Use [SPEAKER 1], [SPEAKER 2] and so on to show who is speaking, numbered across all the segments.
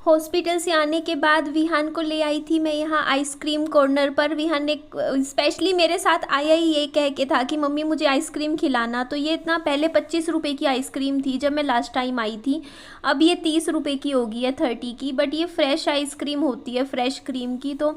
[SPEAKER 1] Hospital से आने के बाद विहान को ले आई थी मैं यहाँ आइसक्रीम कॉर्नर पर। विहान ने स्पेशली मेरे साथ आया ही ये कह के था कि मम्मी मुझे आइसक्रीम खिलाना। तो ये इतना पहले 25 रुपये की आइसक्रीम थी जब मैं लास्ट टाइम आई थी, अब ये 30 रुपये की हो गई है, 30 की। बट ये फ्रेश आइसक्रीम होती है, फ्रेश क्रीम की। तो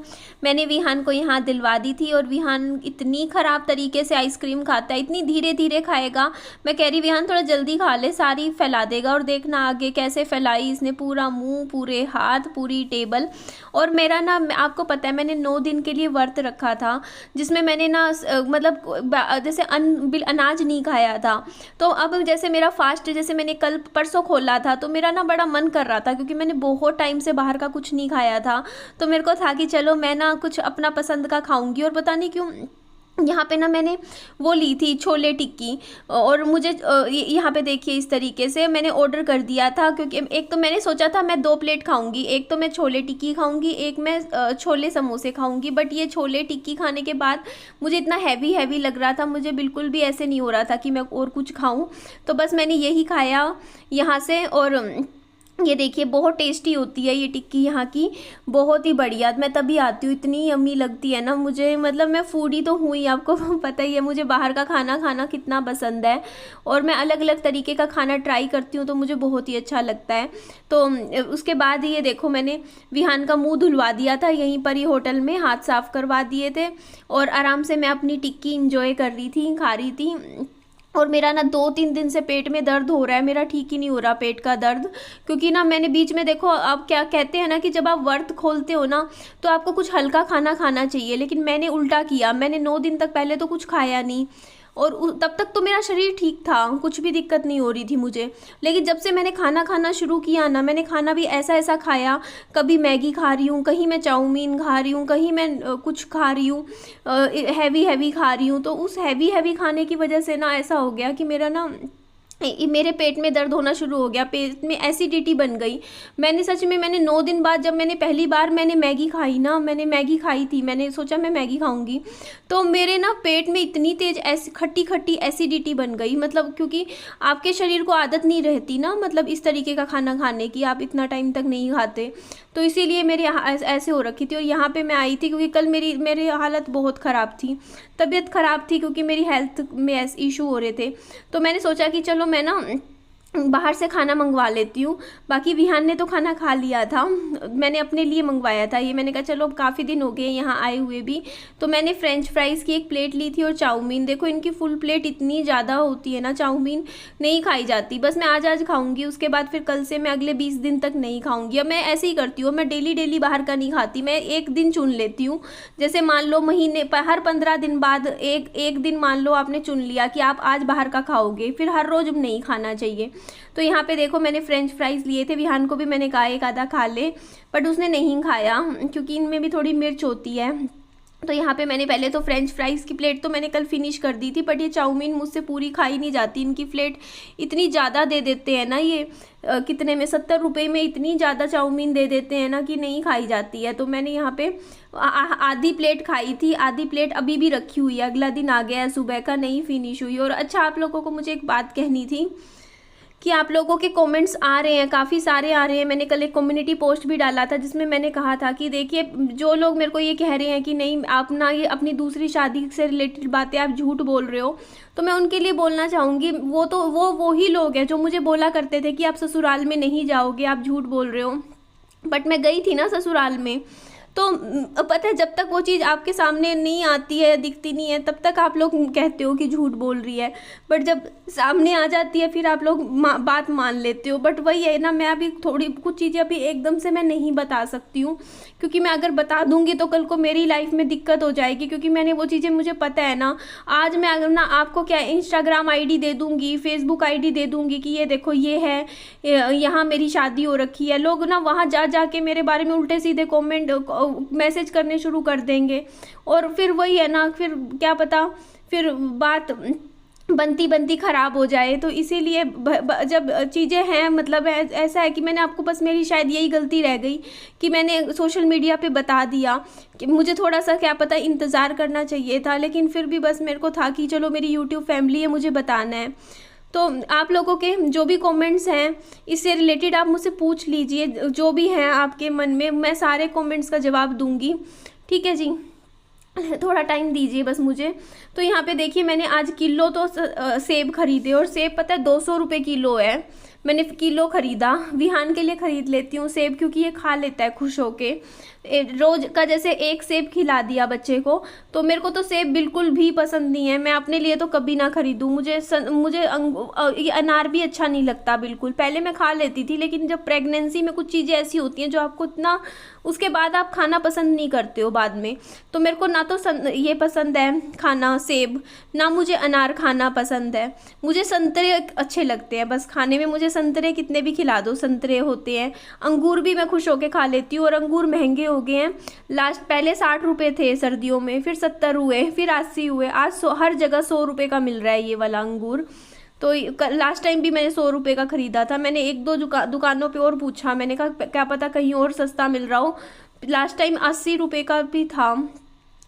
[SPEAKER 1] मैंने विहान को यहाँ दिलवा दी थी और विहान इतनी ख़राब तरीके से आइसक्रीम खाता है, इतनी धीरे धीरे खाएगा। मैं कह रही विहान थोड़ा जल्दी खा ले, सारी फैला देगा। और देखना आगे कैसे फैलाई इसने, पूरा मुंह, पूरे हाथ, पूरी टेबल। और मेरा ना, आपको पता है मैंने 9 दिन के लिए व्रत रखा था जिसमें मैंने ना मतलब जैसे अनाज नहीं खाया था। तो अब जैसे मेरा फास्ट, जैसे मैंने कल परसों खोला था, तो मेरा ना बड़ा मन कर रहा था क्योंकि मैंने बहुत टाइम से बाहर का कुछ नहीं खाया था। तो मेरे को था कि चलो मैं ना कुछ अपना पसंद का खाऊंगी। और पता नहीं क्यों यहाँ पे ना मैंने वो ली थी छोले टिक्की। और मुझे यहाँ पे देखिए इस तरीके से मैंने ऑर्डर कर दिया था, क्योंकि एक तो मैंने सोचा था मैं 2 प्लेट खाऊंगी, एक तो मैं छोले टिक्की खाऊंगी, एक मैं छोले समोसे खाऊंगी। बट ये छोले टिक्की खाने के बाद मुझे इतना हैवी हैवी लग रहा था, मुझे बिल्कुल भी ऐसे नहीं हो रहा था कि मैं और कुछ खाऊँ। तो बस मैंने यही खाया यहाँ से। और ये देखिए बहुत टेस्टी होती है ये टिक्की यहाँ की, बहुत ही बढ़िया। मैं तभी आती हूँ, इतनी यम्मी लगती है ना मुझे। मतलब मैं फूडी तो हूँ ही, आपको पता ही है मुझे बाहर का खाना खाना कितना पसंद है। और मैं अलग अलग तरीके का खाना ट्राई करती हूँ तो मुझे बहुत ही अच्छा लगता है। तो उसके बाद ये देखो मैंने विहान का मुँह धुलवा दिया था यहीं पर ही होटल में, हाथ साफ़ करवा दिए थे। और आराम से मैं अपनी टिक्की इंजॉय कर रही थी, खा रही थी। और मेरा ना 2-3 दिन से पेट में दर्द हो रहा है, मेरा ठीक ही नहीं हो रहा पेट का दर्द। क्योंकि ना मैंने बीच में, देखो आप क्या कहते हैं ना कि जब आप व्रत खोलते हो ना तो आपको कुछ हल्का खाना खाना चाहिए, लेकिन मैंने उल्टा किया। मैंने 9 दिन तक पहले तो कुछ खाया नहीं, और तब तक तो मेरा शरीर ठीक था, कुछ भी दिक्कत नहीं हो रही थी मुझे। लेकिन जब से मैंने खाना खाना शुरू किया ना, मैंने खाना भी ऐसा ऐसा खाया, कभी मैगी खा रही हूँ, कहीं मैं चाउमीन खा रही हूँ, कहीं मैं कुछ खा रही हूँ, हैवी हैवी खा रही हूँ। तो उस हैवी हैवी खाने की वजह से ना ऐसा हो गया कि मेरा ना मेरे पेट में दर्द होना शुरू हो गया, पेट में एसिडिटी बन गई। मैंने सच में, मैंने 9 दिन बाद जब मैंने पहली बार मैंने मैगी खाई ना, मैंने मैगी खाई थी, मैंने सोचा मैं मैगी खाऊंगी, तो मेरे ना पेट में इतनी तेज खट्टी खट्टी एसिडिटी बन गई। मतलब क्योंकि आपके शरीर को आदत नहीं रहती ना, मतलब इस तरीके का खाना खाने की, आप इतना टाइम तक नहीं खाते, तो इसीलिए मेरे ऐसे हो रखी थी। और यहाँ पे मैं आई थी क्योंकि कल मेरी हालत बहुत ख़राब थी, तबीयत ख़राब थी, क्योंकि मेरी हेल्थ में ऐसे इशू हो रहे थे। तो मैंने सोचा कि चलो मैं ना बाहर से खाना मंगवा लेती हूँ। बाकी विहान ने तो खाना खा लिया था, मैंने अपने लिए मंगवाया था ये। मैंने कहा चलो काफ़ी दिन हो गए यहाँ आए हुए भी, तो मैंने फ्रेंच फ्राइज़ की 1 प्लेट ली थी और चाउमीन। देखो इनकी फुल प्लेट इतनी ज़्यादा होती है ना, चाउमीन नहीं खाई जाती। बस मैं आज खाऊंगी, उसके बाद फिर कल से मैं अगले 20 दिन तक नहीं खाऊंगी। अब मैं ऐसे ही करती हूँ, मैं डेली बाहर का नहीं खाती, मैं एक दिन चुन लेती हूँ। जैसे मान लो महीने पर हर 15 दिन बाद एक दिन मान लो आपने चुन लिया कि आप आज बाहर का खाओगे, फिर हर रोज़ नहीं खाना चाहिए। तो यहाँ पे देखो मैंने फ्रेंच फ्राइज़ लिए थे, विहान को भी मैंने कहा एक आधा खा ले, बट उसने नहीं खाया क्योंकि इनमें भी थोड़ी मिर्च होती है। तो यहाँ पे मैंने पहले तो फ्रेंच फ्राइज़ की प्लेट तो मैंने कल फिनिश कर दी थी, बट ये चाउमीन मुझसे पूरी खाई नहीं जाती, इनकी प्लेट इतनी ज़्यादा दे देते हैं ना ये, कितने में 70 रुपये में इतनी ज़्यादा चाउमीन दे देते हैं ना कि नहीं खाई जाती है। तो मैंने यहाँ पे आधी प्लेट खाई थी, आधी प्लेट अभी भी रखी हुई है, अगला दिन आ गया है, सुबह का नहीं फिनिश हुई। और अच्छा, आप लोगों को मुझे एक बात कहनी थी कि आप लोगों के कमेंट्स आ रहे हैं, काफ़ी सारे आ रहे हैं। मैंने कल एक कम्युनिटी पोस्ट भी डाला था जिसमें मैंने कहा था कि देखिए जो लोग मेरे को ये कह रहे हैं कि नहीं आप ना ये अपनी दूसरी शादी से रिलेटेड बातें आप झूठ बोल रहे हो, तो मैं उनके लिए बोलना चाहूँगी, वो ही लोग हैं जो मुझे बोला करते थे कि आप ससुराल में नहीं जाओगे, आप झूठ बोल रहे हो। बट मैं गई थी ना ससुराल में, तो पता है जब तक वो चीज़ आपके सामने नहीं आती है, दिखती नहीं है, तब तक आप लोग कहते हो कि झूठ बोल रही है। बट जब सामने आ जाती है फिर आप लोग बात मान लेते हो। बट वही है ना, मैं अभी थोड़ी कुछ चीज़ें अभी एकदम से मैं नहीं बता सकती हूँ, क्योंकि मैं अगर बता दूंगी तो कल को मेरी लाइफ में दिक्कत हो जाएगी। क्योंकि मैंने वो चीज़ें, मुझे पता है ना, आज मैं अगर ना आपको क्या इंस्टाग्राम आईडी दे दूंगी, फेसबुक आईडी दे दूंगी कि ये देखो ये है, यहाँ मेरी शादी हो रखी है, लोग ना वहाँ जा के मेरे बारे में उल्टे सीधे कमेंट मैसेज करने शुरू कर देंगे। और फिर वही है ना, फिर क्या पता फिर बात बनती ख़राब हो जाए। तो इसीलिए जब चीज़ें हैं, मतलब ऐसा है कि मैंने आपको, बस मेरी शायद यही गलती रह गई कि मैंने सोशल मीडिया पे बता दिया, कि मुझे थोड़ा सा क्या पता इंतज़ार करना चाहिए था। लेकिन फिर भी बस मेरे को था कि चलो मेरी यूट्यूब फैमिली है, मुझे बताना है। तो आप लोगों के जो भी कमेंट्स हैं इससे रिलेटेड आप मुझसे पूछ लीजिए, जो भी हैं आपके मन में, मैं सारे कमेंट्स का जवाब दूंगी। ठीक है जी, थोड़ा टाइम दीजिए बस मुझे। तो यहाँ पे देखिए मैंने आज किलो तो सेब खरीदे, और सेब पता है 200 रुपये किलो है। मैंने किलो ख़रीदा, विहान के लिए ख़रीद लेती हूँ सेब, क्योंकि ये खा लेता है खुश होके। रोज़ का जैसे एक सेब खिला दिया बच्चे को, तो मेरे को तो सेब बिल्कुल भी पसंद नहीं है, मैं अपने लिए तो कभी ना ख़रीदूँ। मुझे ये अनार भी अच्छा नहीं लगता बिल्कुल। पहले मैं खा लेती थी, लेकिन जब प्रेगनेंसी में कुछ चीज़ें ऐसी होती हैं जो आपको इतना उसके बाद आप खाना पसंद नहीं करते हो बाद में। तो मेरे को ना तो ये पसंद है खाना सेब, ना मुझे अनार खाना पसंद है। मुझे संतरे अच्छे लगते हैं बस खाने में, मुझे संतरे कितने भी खिला दो संतरे होते हैं। अंगूर भी मैं खुश होके खा लेती हूँ, और अंगूर महंगे हो गए हैं। पहले 60 रुपये थे सर्दियों में, फिर 70 हुए, फिर 80 हुए, आज हर जगह 100 रुपये का मिल रहा है ये वाला अंगूर। तो लास्ट टाइम भी मैंने 100 रुपये का ख़रीदा था। मैंने एक दो दुकानों पे और पूछा, मैंने कहा क्या पता कहीं और सस्ता मिल रहा हो। लास्ट टाइम 80 रुपये का भी था,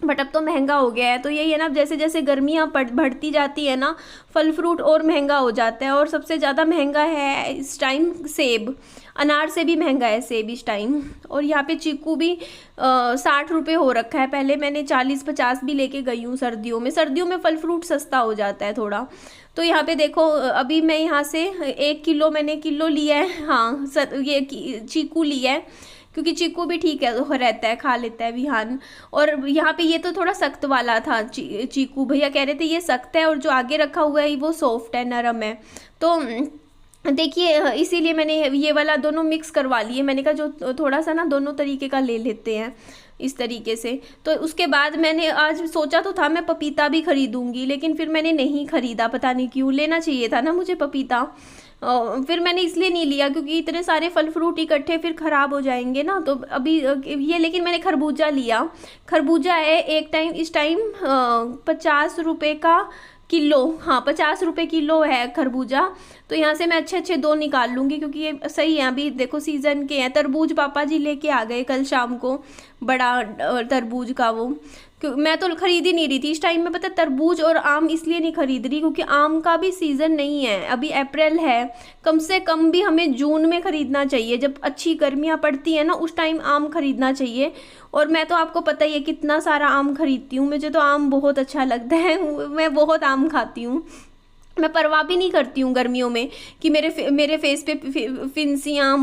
[SPEAKER 1] बट अब तो महंगा हो गया है। तो यही है ना, जैसे जैसे गर्मियाँ बढ़ती जाती है ना, फल फ्रूट और महंगा हो जाता है। और सबसे ज़्यादा महंगा है इस टाइम सेब, अनार से भी महंगा है सेब इस टाइम। और यहाँ पे चीकू भी 60 रुपये हो रखा है। पहले मैंने 40-50 भी लेके गई हूँ सर्दियों में। सर्दियों में फल फ्रूट सस्ता हो जाता है थोड़ा। तो यहाँ पे देखो अभी मैं यहाँ से 1 किलो मैंने किलो लिया है, हाँ ये चीकू लिया है, क्योंकि चीकू भी ठीक है रहता है, खा लेता है विहान। और यहाँ पे ये तो थोड़ा सख्त वाला था चीकू, भैया कह रहे थे ये सख्त है, और जो आगे रखा हुआ है वो सॉफ्ट है, नरम है। तो देखिए इसीलिए मैंने ये वाला दोनों मिक्स करवा लिए। मैंने कहा जो थोड़ा सा ना दोनों तरीके का ले लेते हैं इस तरीके से। तो उसके बाद मैंने आज सोचा तो था मैं पपीता भी खरीदूंगी, लेकिन फिर मैंने नहीं ख़रीदा, पता नहीं क्यों। लेना चाहिए था ना मुझे पपीता, फिर मैंने इसलिए नहीं लिया क्योंकि इतने सारे फल फ्रूट इकट्ठे फिर ख़राब हो जाएंगे ना। तो अभी ये, लेकिन मैंने खरबूजा लिया। खरबूजा है इस टाइम 50 रुपये का किलो, हाँ 50 रुपये किलो है खरबूजा। तो यहाँ से मैं अच्छे अच्छे 2 निकाल लूँगी, क्योंकि ये सही है। अभी देखो सीज़न के हैं। तरबूज पापा जी लेके आ गए कल शाम को, बड़ा तरबूज का वो। मैं तो खरीद ही नहीं रही थी इस टाइम में, पता तरबूज और आम इसलिए नहीं खरीद रही क्योंकि आम का भी सीज़न नहीं है, अभी अप्रैल है। कम से कम भी हमें जून में ख़रीदना चाहिए, जब अच्छी गर्मियाँ पड़ती हैं ना उस टाइम आम खरीदना चाहिए। और मैं तो आपको पता ही है कितना सारा आम खरीदती हूँ, मुझे तो आम बहुत अच्छा लगता है, मैं बहुत आम खाती हूँ। मैं परवाह भी नहीं करती हूँ गर्मियों में कि मेरे फेस पे फिंसियाँ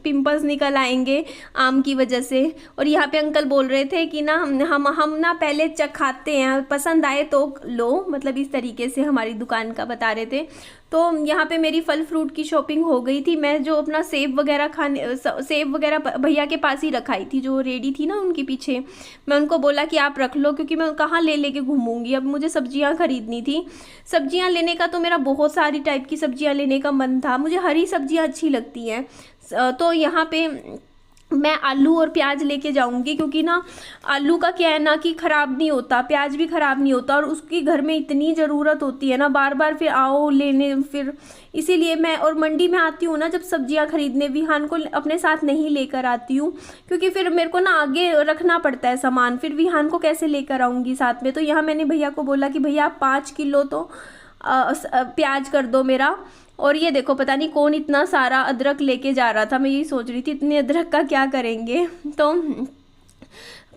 [SPEAKER 1] पिंपल्स निकल आएंगे आम की वजह से। और यहाँ पे अंकल बोल रहे थे कि ना हम ना पहले चखाते हैं, पसंद आए तो लो, मतलब इस तरीके से हमारी दुकान का बता रहे थे। तो यहाँ पे मेरी फल फ्रूट की शॉपिंग हो गई थी। मैं जो अपना सेब वगैरह भैया के पास ही रखाई थी, जो रेडी थी ना उनके पीछे। मैं उनको बोला कि आप रख लो, क्योंकि मैं कहाँ ले लेके घूमूंगी। अब मुझे सब्जियाँ खरीदनी थी। सब्जियाँ लेने का तो मेरा बहुत सारी टाइप की सब्जियाँ लेने का मन था, मुझे हरी सब्जियाँ अच्छी लगती हैं। तो यहाँ पे मैं आलू और प्याज लेके जाऊंगी, क्योंकि ना आलू का क्या है ना कि ख़राब नहीं होता, प्याज भी ख़राब नहीं होता, और उसकी घर में इतनी ज़रूरत होती है ना, बार बार फिर आओ लेने। फिर इसीलिए मैं और मंडी में आती हूँ ना जब सब्जियाँ खरीदने, विहान को अपने साथ नहीं लेकर आती हूँ, क्योंकि फिर मेरे को ना आगे रखना पड़ता है सामान, फिर विहान को कैसे लेकर आऊँगी साथ में। तो यहाँ मैंने भैया को बोला कि भैया आप 5 किलो तो प्याज कर दो मेरा। और ये देखो पता नहीं कौन इतना सारा अदरक लेके जा रहा था, मैं यही सोच रही थी इतने अदरक का क्या करेंगे। तो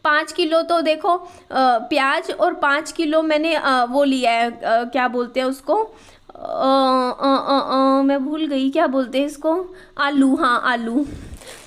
[SPEAKER 1] 5 किलो तो देखो प्याज, और 5 किलो मैंने वो लिया है, क्या बोलते हैं उसको, मैं भूल गई क्या बोलते हैं इसको, आलू, हाँ आलू।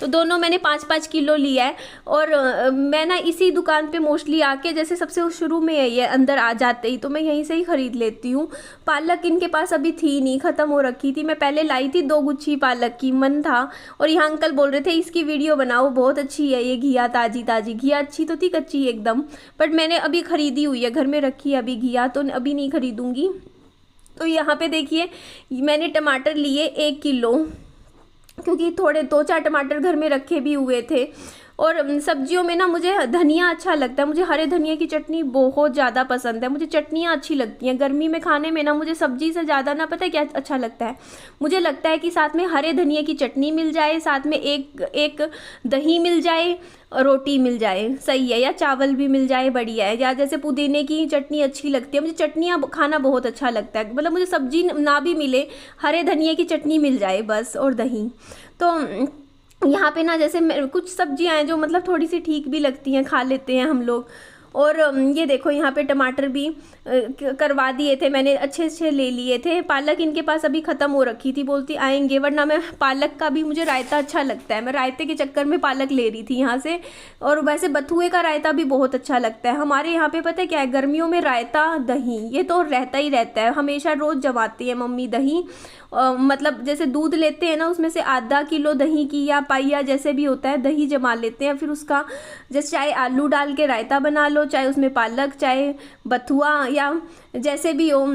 [SPEAKER 1] तो दोनों मैंने 5-5 किलो लिया है। और मैं ना इसी दुकान पे मोस्टली आके, जैसे सबसे शुरू में है ये अंदर आ जाते ही, तो मैं यहीं से ही ख़रीद लेती हूँ। पालक इनके पास अभी थी नहीं, ख़त्म हो रखी थी। मैं पहले लाई थी 2 गुच्छी पालक की, मन था। और यहाँ अंकल बोल रहे थे इसकी वीडियो बनाओ, बहुत अच्छी है ये घिया, ताज़ी ताज़ी घिया। अच्छी तो थी, कच्ची एकदम, बट मैंने अभी ख़रीदी हुई है, घर में रखी है अभी घिया, तो अभी नहीं ख़रीदूँगी। तो यहाँ पे देखिए मैंने टमाटर लिए 1 किलो, क्योंकि थोड़े 2-4 टमाटर घर में रखे भी हुए थे। और सब्जियों में ना मुझे धनिया अच्छा लगता है, मुझे हरे धनिया की चटनी बहुत ज़्यादा पसंद है, मुझे चटनियाँ अच्छी लगती हैं गर्मी में खाने में ना। मुझे सब्जी से ज़्यादा ना पता है क्या अच्छा लगता है, मुझे लगता है कि साथ में हरे धनिया की चटनी मिल जाए, साथ में एक दही मिल जाए, रोटी मिल जाए, सही है, या चावल भी मिल जाए, बढ़िया है। या जैसे पुदीने की चटनी अच्छी लगती है, मुझे चटनियाँ खाना बहुत अच्छा लगता है, मतलब मुझे सब्जी ना भी मिले, हरे धनिया की चटनी मिल जाए बस, और दही। तो यहाँ पे ना जैसे कुछ सब्जियाँ हैं जो मतलब थोड़ी सी ठीक भी लगती हैं, खा लेते हैं हम लोग। और ये देखो यहाँ पे टमाटर भी करवा दिए थे मैंने, अच्छे अच्छे ले लिए थे। पालक इनके पास अभी ख़त्म हो रखी थी, बोलती आएंगे, वरना मैं पालक का भी, मुझे रायता अच्छा लगता है, मैं रायते के चक्कर में पालक ले रही थी यहाँ से। और वैसे बथुए का रायता भी बहुत अच्छा लगता है हमारे यहाँ पे, पता है क्या है, गर्मियों में रायता दही ये तो रहता ही रहता है, हमेशा रोज़ जमाती है मम्मी दही। मतलब जैसे दूध लेते हैं ना, उसमें से आधा किलो दही की या पाइया जैसे भी होता है दही जमा लेते हैं, फिर उसका जैसे चाहे आलू डाल के रायता बना लो, चाहे उसमें पालक, चाहे बथुआ, या जैसे भी हो,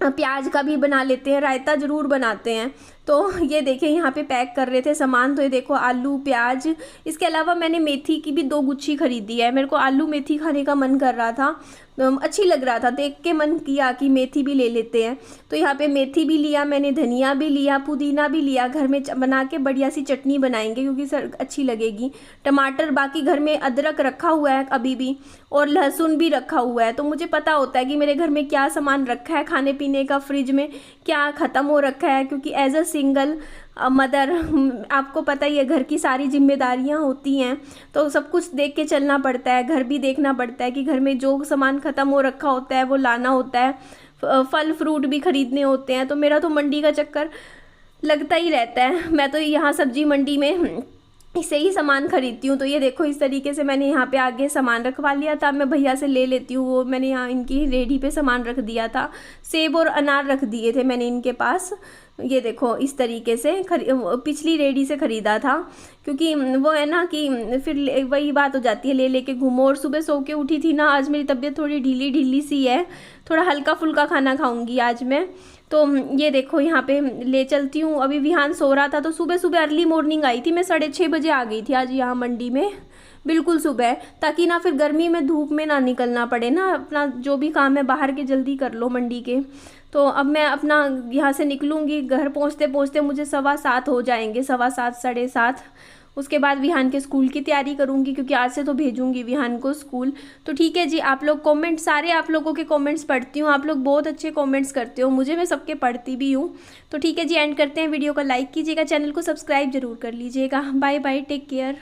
[SPEAKER 1] प्याज का भी बना लेते हैं, रायता ज़रूर बनाते हैं। तो ये देखिए यहाँ पे पैक कर रहे थे सामान, तो ये देखो आलू प्याज, इसके अलावा मैंने मेथी की भी 2 गुच्छी खरीदी है, मेरे को आलू मेथी खाने का मन कर रहा था, अच्छी लग रहा था, देख के मन किया कि मेथी भी ले लेते हैं। तो यहाँ पे मेथी भी लिया मैंने, धनिया भी लिया, पुदीना भी लिया, घर में बना के बढ़िया सी चटनी बनाएंगे क्योंकि सर अच्छी लगेगी। टमाटर, बाकी घर में अदरक रखा हुआ है अभी भी, और लहसुन भी रखा हुआ है, तो मुझे पता होता है कि मेरे घर में क्या सामान रखा है खाने पीने का, फ्रिज में क्या ख़त्म हो रखा है, क्योंकि एज अ सिंगल मदर आपको पता ही है घर की सारी जिम्मेदारियां होती हैं, तो सब कुछ देख के चलना पड़ता है, घर भी देखना पड़ता है कि घर में जो सामान ख़त्म हो रखा होता है वो लाना होता है, फल फ्रूट भी ख़रीदने होते हैं। तो मेरा तो मंडी का चक्कर लगता ही रहता है, मैं तो यहाँ सब्जी मंडी में इससे ही सामान खरीदती हूँ। तो ये देखो इस तरीके से मैंने यहाँ पे आगे सामान रखवा लिया था, मैं भैया से ले लेती हूँ, वो मैंने यहाँ इनकी रेडी पे सामान रख दिया था, सेब और अनार रख दिए थे मैंने इनके पास। ये देखो इस तरीके से पिछली रेडी से ख़रीदा था, क्योंकि वो है ना कि फिर वही बात हो जाती है, ले लेके घूमो। और सुबह सो के उठी थी ना, आज मेरी तबीयत थोड़ी ढीली ढीली सी है, थोड़ा हल्का फुल्का खाना खाऊंगी आज मैं। तो ये देखो यहाँ पे ले चलती हूँ, अभी विहान सो रहा था, तो सुबह सुबह अर्ली मॉर्निंग आई थी मैं, 6:30 बजे आ गई थी आज यहाँ मंडी में, बिल्कुल सुबह, ताकि ना फिर गर्मी में धूप में ना निकलना पड़े ना, अपना जो भी काम है बाहर के जल्दी कर लो मंडी के। तो अब मैं अपना यहाँ से निकलूँगी, घर पहुँचते पहुँचते मुझे 7:15 हो जाएंगे, 7:15 7:30। उसके बाद विहान के स्कूल की तैयारी करूँगी, क्योंकि आज से तो भेजूँगी विहान को स्कूल। तो ठीक है जी, आप लोग कमेंट, सारे आप लोगों के कमेंट्स पढ़ती हूँ, आप लोग बहुत अच्छे कमेंट्स करते हो मुझे, मैं सबके पढ़ती भी हूँ। तो ठीक है जी, एंड करते हैं, वीडियो को लाइक कीजिएगा, चैनल को सब्सक्राइब जरूर कर लीजिएगा। Bye bye, take care.